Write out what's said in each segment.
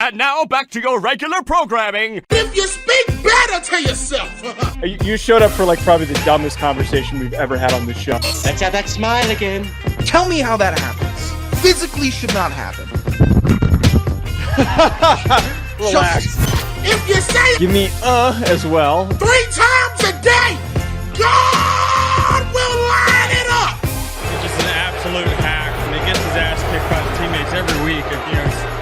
And now back to your regular programming. If you speak better to yourself. You showed up for probably the dumbest conversation we've ever had on this show. Let's have that smile again. Tell me how that happens. Physically should not happen. Relax. If you say Give me as well. 3 times a day, God will line it up. He's just an absolute hack, and he gets his ass kicked by the teammates every week.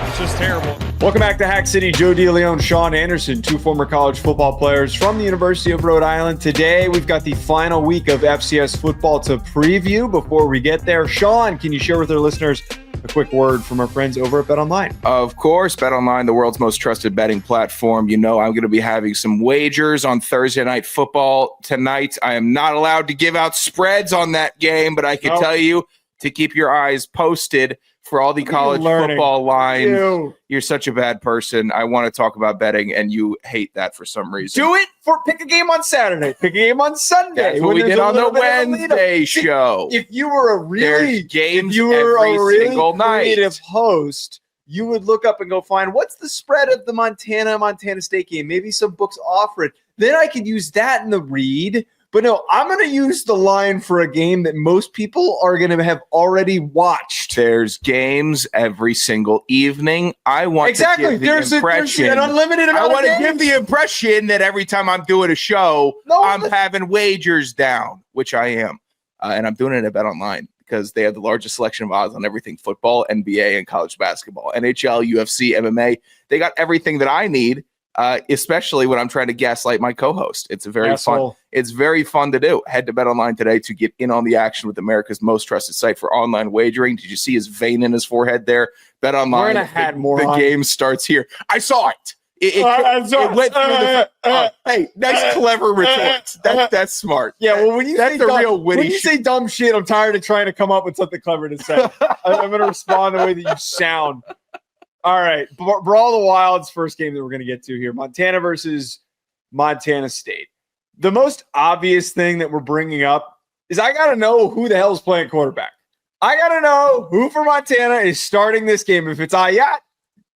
It's just terrible. Welcome back to Hack City. Joe DeLeone, Sean Anderson, 2 former college football players from the University of Rhode Island. Today, we've got the final week of FCS football to preview. Before we get there, Sean, can you share with our listeners a quick word from our friends over at BetOnline? Of course, BetOnline, the world's most trusted betting platform. You know I'm going to be having some wagers on Thursday Night Football tonight. I am not allowed to give out spreads on that game, but I can tell you to keep your eyes posted for all the college football lines. You're such a bad person. I want to talk about betting, and you hate that for some reason. Do it for pick a game on Saturday, pick a game on Sunday. That's what we did on the Wednesday show. If you were a really single creative host, you would look up and go find what's the spread of the Montana State game. Maybe some books offer it. Then I could use that in the read. But no, I'm going to use the line for a game that most people are going to have already watched. There's games every single evening. I want to give the impression. There's an unlimited amount I want of to give the impression that every time I'm doing a show, I'm having wagers down, which I am. And I'm doing it at BetOnline because they have the largest selection of odds on everything football, NBA, and college basketball. NHL, UFC, MMA. They got everything that I need. Especially when I'm trying to gaslight my co-host. It's very fun. It's very fun to do. Head to BetOnline today to get in on the action with America's most trusted site for online wagering. Did you see his vein in his forehead there? BetOnline. The game starts here. I saw it. It went through the. Hey, nice, clever retort. That's smart. Yeah, well, when you that's say the dumb, real witty. When you say dumb shit, I'm tired of trying to come up with something clever to say. I'm going to respond the way that you sound. All right, Brawl the Wild's first game that we're going to get to here. Montana versus Montana State. The most obvious thing that we're bringing up is I got to know who the hell is playing quarterback. I got to know who for Montana is starting this game. If it's Ayat,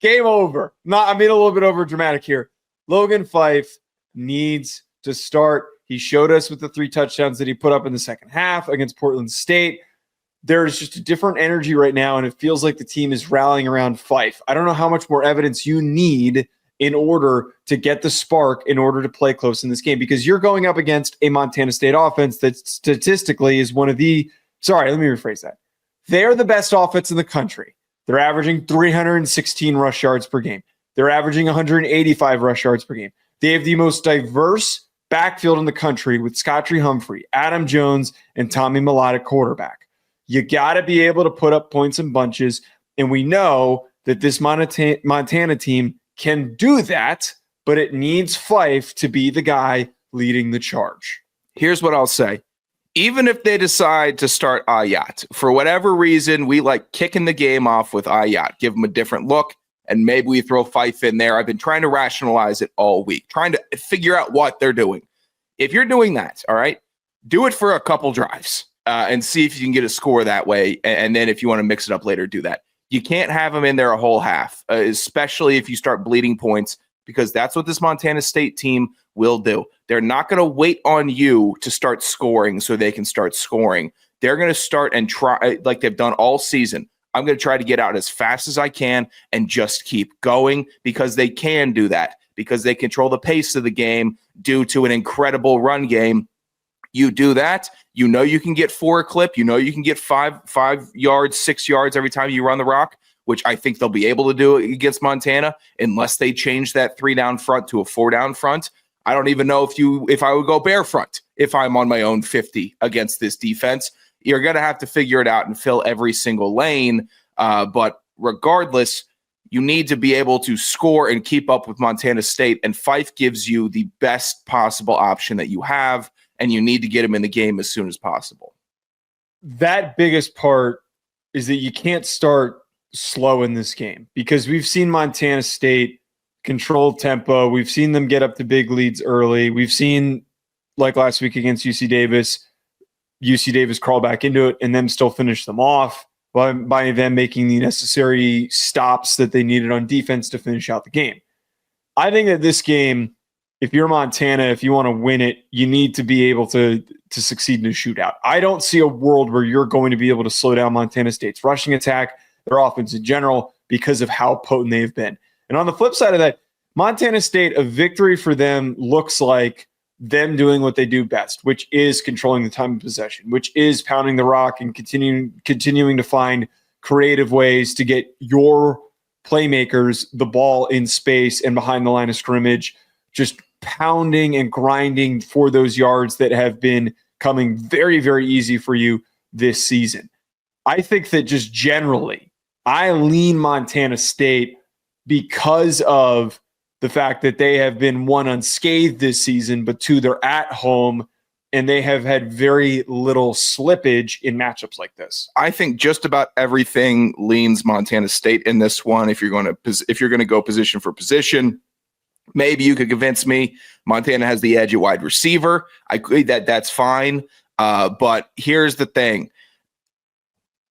game over. I'm being a little bit over dramatic here. Logan Fife needs to start. He showed us with the 3 touchdowns that he put up in the second half against Portland State. There's just a different energy right now, and it feels like the team is rallying around Fife. I don't know how much more evidence you need in order to get the spark in order to play close in this game, because you're going up against a Montana State offense that statistically is one of the – sorry, let me rephrase that. They're the best offense in the country. They're averaging 316 rush yards per game. They're averaging 185 rush yards per game. They have the most diverse backfield in the country with Scottry Humphrey, Adam Jones, and Tommy Mellott at quarterback. You got to be able to put up points in bunches, and we know that this Montana team can do that, but it needs Fife to be the guy leading the charge. Here's what I'll say. Even if they decide to start Ayat, for whatever reason, we like kicking the game off with Ayat, give them a different look, and maybe we throw Fife in there. I've been trying to rationalize it all week, trying to figure out what they're doing. If you're doing that, all right, do it for a couple drives. And see if you can get a score that way. And then if you want to mix it up later, do that. You can't have them in there a whole half, especially if you start bleeding points, because that's what this Montana State team will do. They're not going to wait on you to start scoring so they can start scoring. They're going to start and try like they've done all season. I'm going to try to get out as fast as I can and just keep going, because they can do that, because they control the pace of the game due to an incredible run game. You do that, you know you can get 4 a clip, you know you can get 5 yards, 6 yards every time you run the rock, which I think they'll be able to do against Montana unless they change that 3-down front to a 4-down front. I don't even know if I would go bare front if I'm on my own 50 against this defense. You're going to have to figure it out and fill every single lane. But regardless, you need to be able to score and keep up with Montana State, and Fife gives you the best possible option that you have. And you need to get him in the game as soon as possible. That biggest part is that you can't start slow in this game, because we've seen Montana State control tempo. We've seen them get up to big leads early. We've seen, like last week against UC Davis crawl back into it and then still finish them off. by them making the necessary stops that they needed on defense to finish out the game. I think that this game, if you're Montana, if you want to win it, you need to be able to succeed in a shootout. I don't see a world where you're going to be able to slow down Montana State's rushing attack, their offense in general, because of how potent they've been. And on the flip side of that, Montana State, a victory for them looks like them doing what they do best, which is controlling the time of possession, which is pounding the rock and continuing to find creative ways to get your playmakers the ball in space and behind the line of scrimmage, just pounding and grinding for those yards that have been coming very, very easy for you this season. I think that just generally, I lean Montana State because of the fact that they have been, one, unscathed this season, but two, they're at home and they have had very little slippage in matchups like this. I think just about everything leans Montana State in this one. If you're going to go position for position, maybe you could convince me Montana has the edge at wide receiver. I agree that's fine. But here's the thing.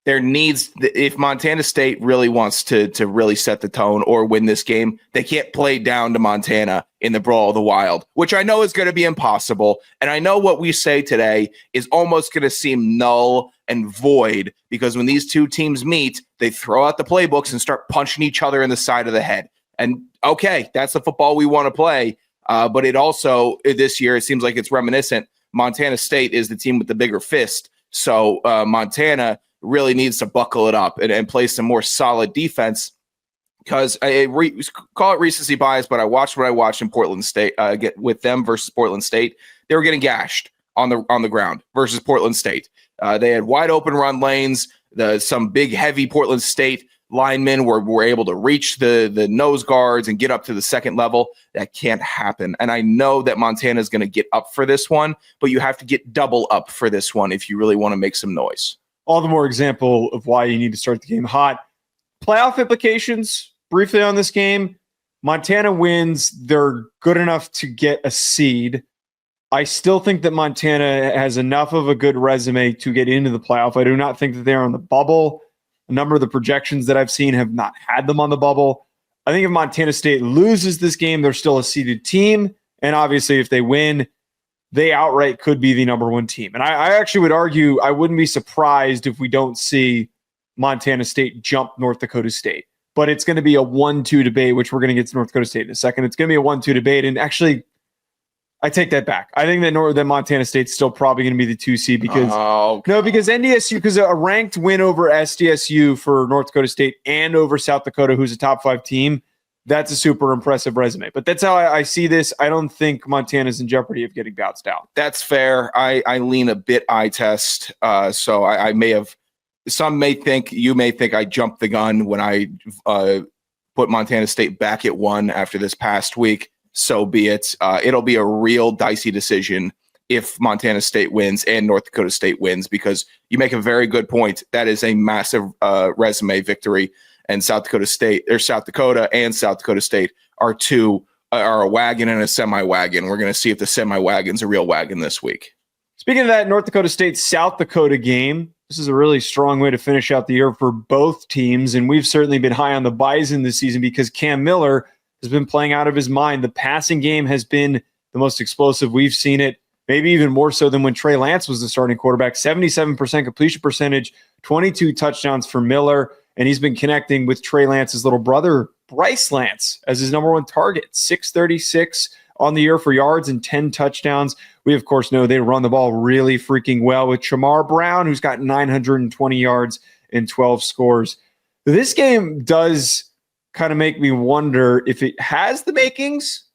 If Montana State really wants to really set the tone or win this game, they can't play down to Montana in the Brawl of the Wild, which I know is going to be impossible. And I know what we say today is almost going to seem null and void because when these two teams meet, they throw out the playbooks and start punching each other in the side of the head. And okay, that's the football we want to play. But it also, this year, it seems like it's reminiscent. Montana State is the team with the bigger fist. So Montana really needs to buckle it up and play some more solid defense because call it recency bias, but I watched what I watched in Portland State get with them versus Portland State. They were getting gashed on the ground versus Portland State. They had wide open run lanes. Some big heavy Portland State linemen were able to reach the nose guards and get up to the second level. That can't happen. And I know that Montana is going to get up for this one, but you have to get double up for this one if you really want to make some noise. All the more example of why you need to start the game hot. Playoff implications, briefly on this game. Montana wins. They're good enough to get a seed. I still think that Montana has enough of a good resume to get into the playoff. I do not think that they're on the bubble. A number of the projections that I've seen have not had them on the bubble. I think if Montana State loses this game, they're still a seeded team. And obviously, if they win, they outright could be the number one team. And I actually would argue I wouldn't be surprised if we don't see Montana State jump North Dakota State. But it's going to be a 1-2 debate, which we're going to get to North Dakota State in a second. It's going to be a 1-2 debate. And actually, I take that back. I think that Montana State's still probably going to be the 2 seed because because NDSU, because a ranked win over SDSU for North Dakota State and over South Dakota, who's a top 5 team, that's a super impressive resume. But that's how I see this. I don't think Montana's in jeopardy of getting bounced out. That's fair. I lean a bit eye test. So I may have, you may think I jumped the gun when I put Montana State back at 1 after this past week. So be it. It'll be a real dicey decision if Montana State wins and North Dakota State wins, because you make a very good point. That is a massive resume victory. And South Dakota and South Dakota State are a wagon and a semi-wagon. We're going to see if the semi-wagon's a real wagon this week. Speaking of that North Dakota State-South Dakota game, this is a really strong way to finish out the year for both teams. And we've certainly been high on the Bison this season because Cam Miller has been playing out of his mind. The passing game has been the most explosive we've seen it, maybe even more so than when Trey Lance was the starting quarterback. 77% completion percentage, 22 touchdowns for Miller. And he's been connecting with Trey Lance's little brother, Bryce Lance, as his number one target. 636 on the year for yards and 10 touchdowns. We, of course, know they run the ball really freaking well with Shamar Brown, who's got 920 yards and 12 scores. This game does kind of make me wonder if it has the makings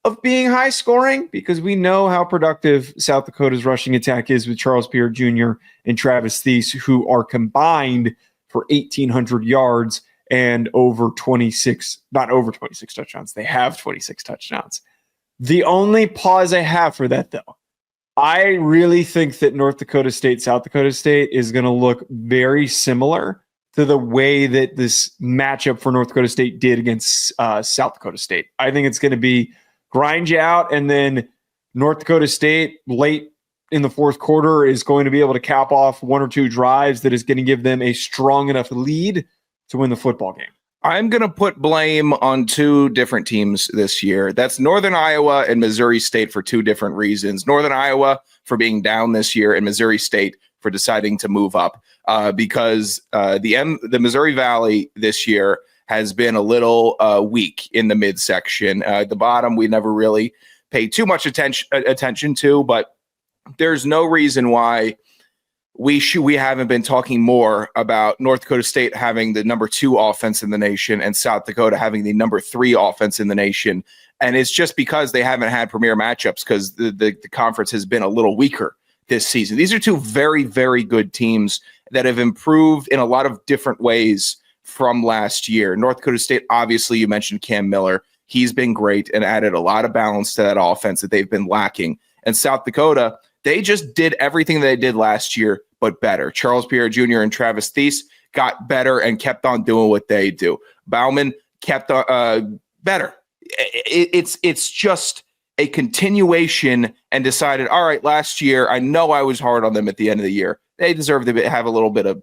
of being high scoring, because we know how productive South Dakota's rushing attack is with Charles Pierre Jr. and Travis Thies, who are combined for 1,800 yards and not over 26 touchdowns. They have 26 touchdowns. The only pause I have for that, though, I really think that North Dakota State, South Dakota State is going to look very similar to the way that this matchup for North Dakota State did against South Dakota State. I think it's going to be grind you out, and then North Dakota State late in the fourth quarter is going to be able to cap off one or two drives that is going to give them a strong enough lead to win the football game? I'm going to put blame on two different teams this year. That's Northern Iowa and Missouri State for two different reasons. Northern Iowa for being down this year, and Missouri State for deciding to move up because the Missouri Valley this year has been a little weak in the midsection. The bottom we never really paid too much attention to, but there's no reason why we haven't been talking more about North Dakota State having the number 2 offense in the nation and South Dakota having the number 3 offense in the nation. And it's just because they haven't had premier matchups because the conference has been a little weaker this season. These are two very, very good teams that have improved in a lot of different ways from last year. North Dakota State, obviously, you mentioned Cam Miller. He's been great and added a lot of balance to that offense that they've been lacking. And South Dakota, they just did everything they did last year, but better. Charles Pierre Jr. and Travis Thies got better and kept on doing what they do. Bauman kept on better. It's just a continuation and decided, all right, last year, I know I was hard on them at the end of the year. They deserve to have a little bit of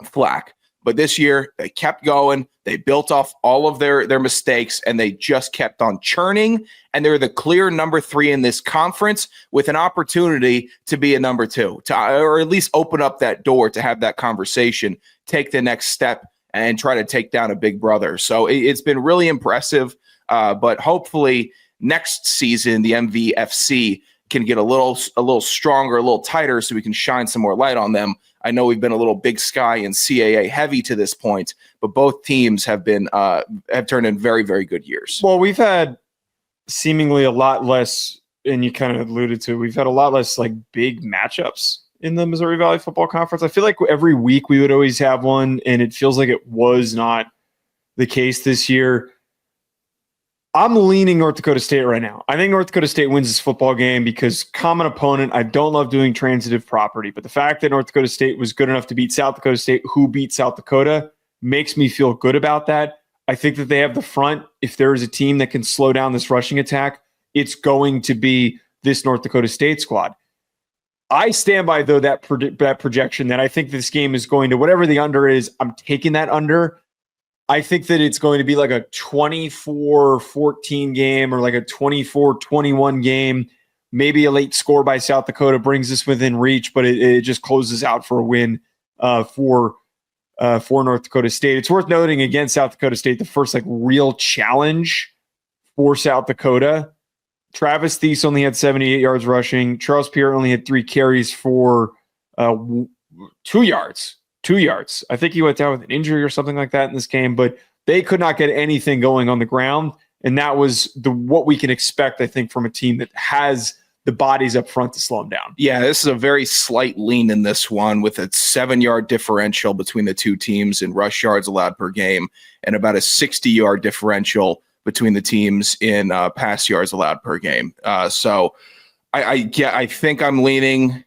flack. But this year, they kept going. They built off all of their mistakes, and they just kept on churning. And they're the clear number 3 in this conference with an opportunity to be a number 2, or at least open up that door to have that conversation, take the next step, and try to take down a big brother. So it's been really impressive. But hopefully next season, the MVFC can get a little stronger, a little tighter, so we can shine some more light on them. I know we've been a little Big Sky and CAA heavy to this point, but both teams have been have turned in very, very good years. Well, we've had seemingly a lot less, and you kind of alluded to, we've had a lot less like big matchups in the Missouri Valley Football Conference. I feel like every week we would always have one, and it feels like it was not the case this year. I'm leaning North Dakota State right now. I think North Dakota State wins this football game because common opponent. I don't love doing transitive property, but the fact that North Dakota State was good enough to beat South Dakota State, who beat South Dakota, makes me feel good about that. I think that they have the front. If there is a team that can slow down this rushing attack, it's going to be this North Dakota State squad. I stand by, though, that projection that I think this game is going to, whatever the under is, I'm taking that under. I think that it's going to be like a 24-14 game or like a 24-21 game. Maybe a late score by South Dakota brings us within reach, but it just closes out for a win for North Dakota State. It's worth noting, again, South Dakota State, the first like real challenge for South Dakota. Travis Thies only had 78 yards rushing. Charles Pierre only had 3 carries for 2 yards. 2 yards. I think he went down with an injury or something like that in this game, but they could not get anything going on the ground. And that was what we can expect, I think, from a team that has the bodies up front to slow them down. Yeah, this is a very slight lean in this one with a 7-yard differential between the two teams in rush yards allowed per game and about a 60-yard differential between the teams in pass yards allowed per game. So I think I'm leaning.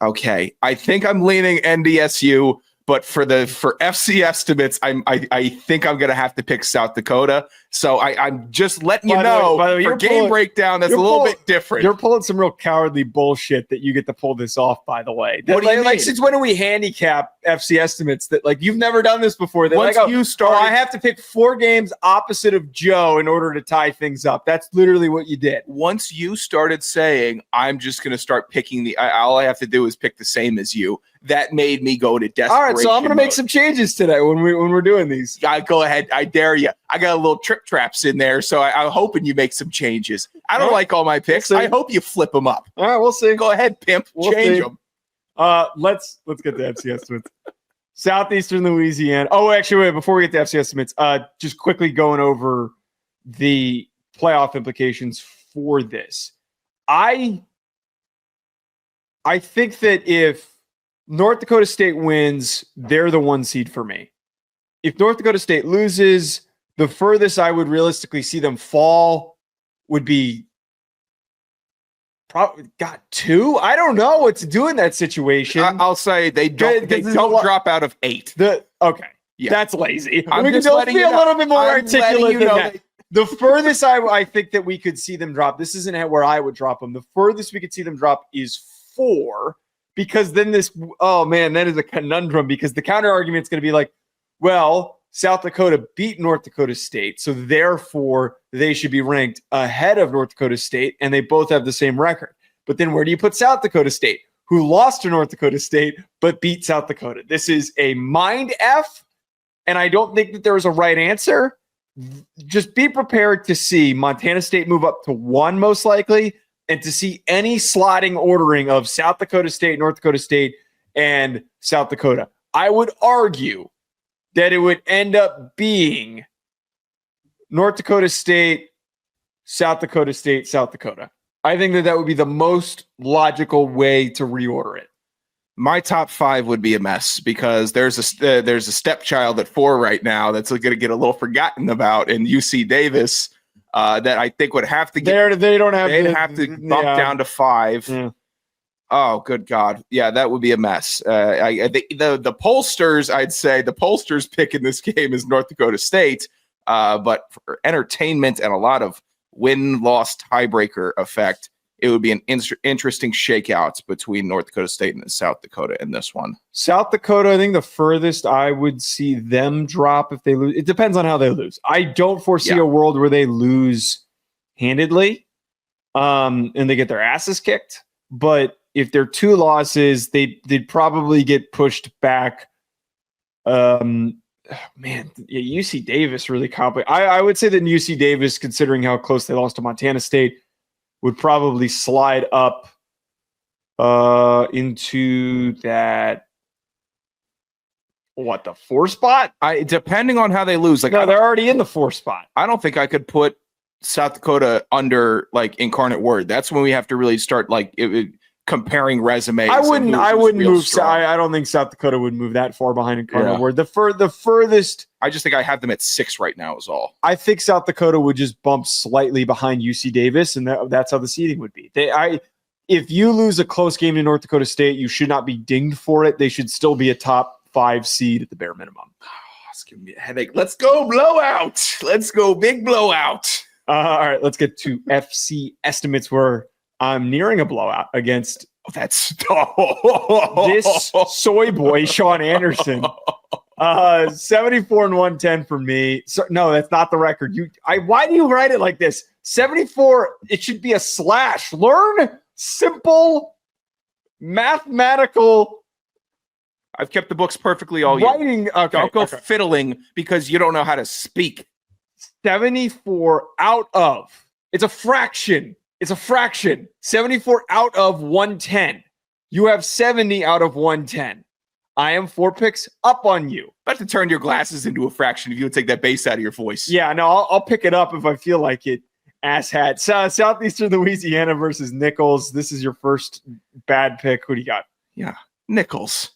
Okay, I think I'm leaning NDSU, but for FC estimates, I think I'm gonna have to pick South Dakota. So I'm just letting you know. By the way, for game breakdown, that's a little bit different. You're pulling some real cowardly bullshit that you get to pull this off. By the way, what do you mean? Like, since when do we handicap FC estimates? That like you've never done this before. Once you start, I have to pick 4 games opposite of Joe in order to tie things up. That's literally what you did. Once you started saying, I'm just going to start picking all I have to do is pick the same as you. That made me go to desperation. All right, so I'm going to make some changes today when we're doing these. Go ahead. I dare you. I got a little trip traps in there, so I'm hoping you make some changes. I don't like all my picks. I hope you flip them up. All right, we'll see. Go ahead, pimp. Change them. Let's get to FC estimates. Southeastern Louisiana. Oh, actually, wait. Before we get to FC estimates, just quickly going over the playoff implications for this. I think that if North Dakota State wins, they're the 1 seed for me. If North Dakota State loses, the furthest I would realistically see them fall would be probably 2. I don't know what to do in that situation. I'll say they don't drop out of 8. Okay. Yeah. That's lazy. I'm we just can letting be you a little bit more articulate than that. The furthest I think that we could see them drop, this isn't where I would drop them. The furthest we could see them drop is 4, because then that is a conundrum, because the counter argument is going to be like, well, South Dakota beat North Dakota State, so therefore they should be ranked ahead of North Dakota State, and they both have the same record. But then where do you put South Dakota State, who lost to North Dakota State but beat South Dakota? This is a mind F, and I don't think that there is a right answer. Just be prepared to see Montana State move up to 1 most likely, and to see any sliding ordering of South Dakota State, North Dakota State, and South Dakota. I would argue that it would end up being North Dakota State, South Dakota State, South Dakota. I think that would be the most logical way to reorder it. My top 5 would be a mess, because there's a stepchild at 4 right now that's going to get a little forgotten about in UC Davis that I think would have to get. They'd have to bump down to 5. Yeah. Oh, good God. Yeah, that would be a mess. The pollsters, I'd say the pollsters pick in this game is North Dakota State, but for entertainment and a lot of win-loss tiebreaker effect, it would be an interesting shakeout between North Dakota State and South Dakota in this one. South Dakota, I think the furthest I would see them drop if they lose. It depends on how they lose. I don't foresee a world where they lose handedly and they get their asses kicked. But if they're 2 losses, they'd probably get pushed back. UC Davis really complicated. I would say that UC Davis, considering how close they lost to Montana State, would probably slide up into that, the 4 spot? Depending on how they lose. They're already in the 4 spot. I don't think I could put South Dakota under Incarnate Word. That's when we have to really start comparing resumes. I wouldn't move. I don't think South Dakota would move that far behind Incarnate Word. The furthest. I just think I have them at 6 right now is all. I think South Dakota would just bump slightly behind UC Davis, and that's how the seeding would be. If you lose a close game to North Dakota State, you should not be dinged for it. They should still be a top 5 seed at the bare minimum. It's giving me a headache. Let's go blowout. Let's go big blowout. All right, let's get to FC estimates where I'm nearing a blowout against this soy boy, Sean Anderson. 74 and 110 for me. So, no, that's not the record. Why do you write it like this? 74, it should be a slash. Learn simple mathematical. I've kept the books perfecly all year. Writing. Okay, don't go fiddling because you don't know how to speak. 74 out of. It's a fraction. 74 out of 110. You have 70 out of 110. I am 4 picks up on you. About to turn your glasses into a fraction if you would take that bass out of your voice. Yeah, no, I'll pick it up if I feel like it. Asshat. Southeastern Louisiana versus Nichols. This is your first bad pick. Who do you got? Yeah, Nichols.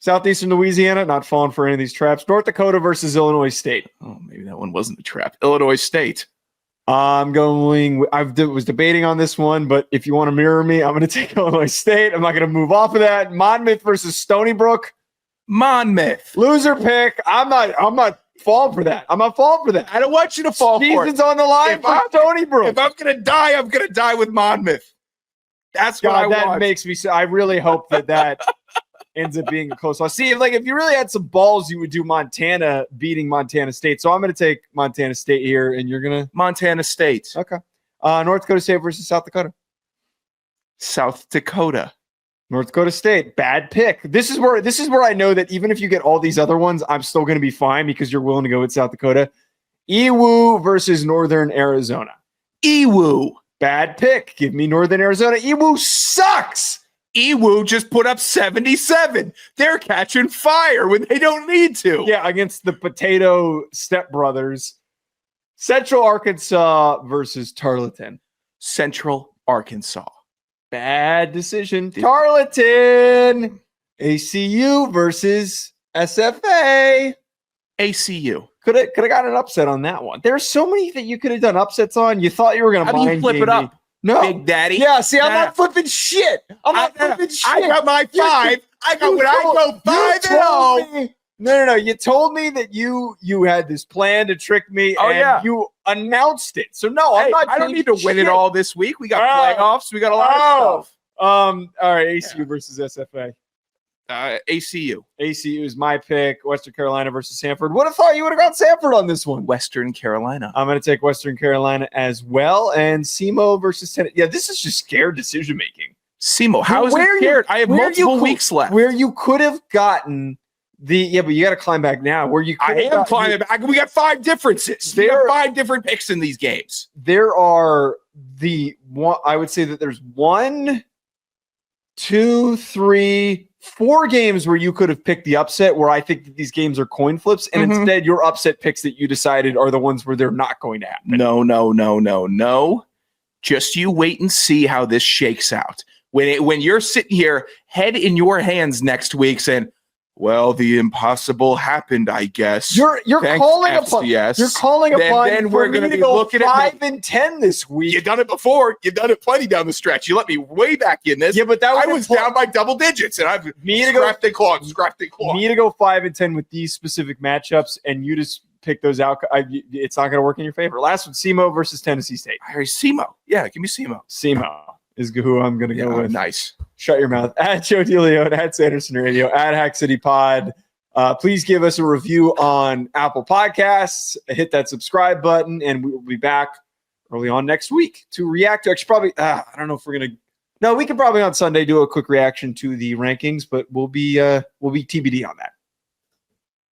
Southeastern Louisiana, not falling for any of these traps. North Dakota versus Illinois State. Oh, maybe that one wasn't a trap. Illinois State. I was debating on this one, but if you want to mirror me, I'm going to take Illinois State. I'm not going to move off of that. Monmouth versus Stony Brook. Monmouth. Loser pick. I'm not falling for that. I'm not falling for that. I don't want you to fall for it. Season's on the line for Stony Brook. If I'm going to die with Monmouth. That's what I want. That makes me I really hope that ends up being a close one. See, if you really had some balls, you would do Montana beating Montana State. So I'm going to take Montana State here, and you're going to Montana State. Okay. North Dakota State versus South Dakota. South Dakota. North Dakota State. Bad pick. This is where I know that even if you get all these other ones, I'm still going to be fine because you're willing to go with South Dakota. EWU versus Northern Arizona. EWU. Bad pick. Give me Northern Arizona. EWU sucks. EWU just put up 77. They're catching fire when they don't need to. Yeah, against the Potato Stepbrothers. Central Arkansas versus Tarleton. Central Arkansas. Bad decision. Tarleton. ACU versus SFA. ACU. Could have gotten an upset on that one. There's so many that you could have done upsets on. You thought you were going to How do you flip it up? No. Big Daddy. Yeah, see, I'm not flipping shit. I'm not flipping shit. I got my 5. I got when I go 5-0. No. You told me that you had this plan to trick me, and you announced it. So no, I'm not. I don't need to win it all this week. We got playoffs. We got a lot of stuff. All right, ACU versus SFA. ACU. ACU is my pick. Western Carolina versus Samford. Would have thought you would have got Samford on this one. Western Carolina. I'm going to take Western Carolina as well. And SEMO versus Tennessee. Yeah, this is just scared decision making. SEMO. How is it scared? I have multiple weeks left. Where you could have gotten but you got to climb back now. Where you could I am climbing back. We got 5 differences. They have 5 different picks in these games. There are I would say that there's 1, 2, 3, 4 games where you could have picked the upset, where I think that these games are coin flips, and instead your upset picks that you decided are the ones where they're not going to happen. No. Just you wait and see how this shakes out. When you're sitting here, head in your hands next week saying, well, the impossible happened, I guess. You're calling upon FCS. You're calling upon then we're going to be looking at 5-10 this week. You've done it before. You've done it plenty down the stretch. You let me way back in this. Yeah, but I was down by double digits, and I've scrapped and clawed. Me to go 5-10 with these specific matchups, and you just pick those out. It's not going to work in your favor. Last one, SEMO versus Tennessee State. SEMO. Yeah, give me SEMO. SEMO is who I'm going to go with. Nice. Shut your mouth. At Joe DeLeone, at Sanderson Radio, at Hack City Pod. Please give us a review on Apple Podcasts. Hit that subscribe button, and we will be back early on next week to react to. Actually, probably, I don't know if we're going to. No, we can probably on Sunday do a quick reaction to the rankings, but we'll be TBD on that.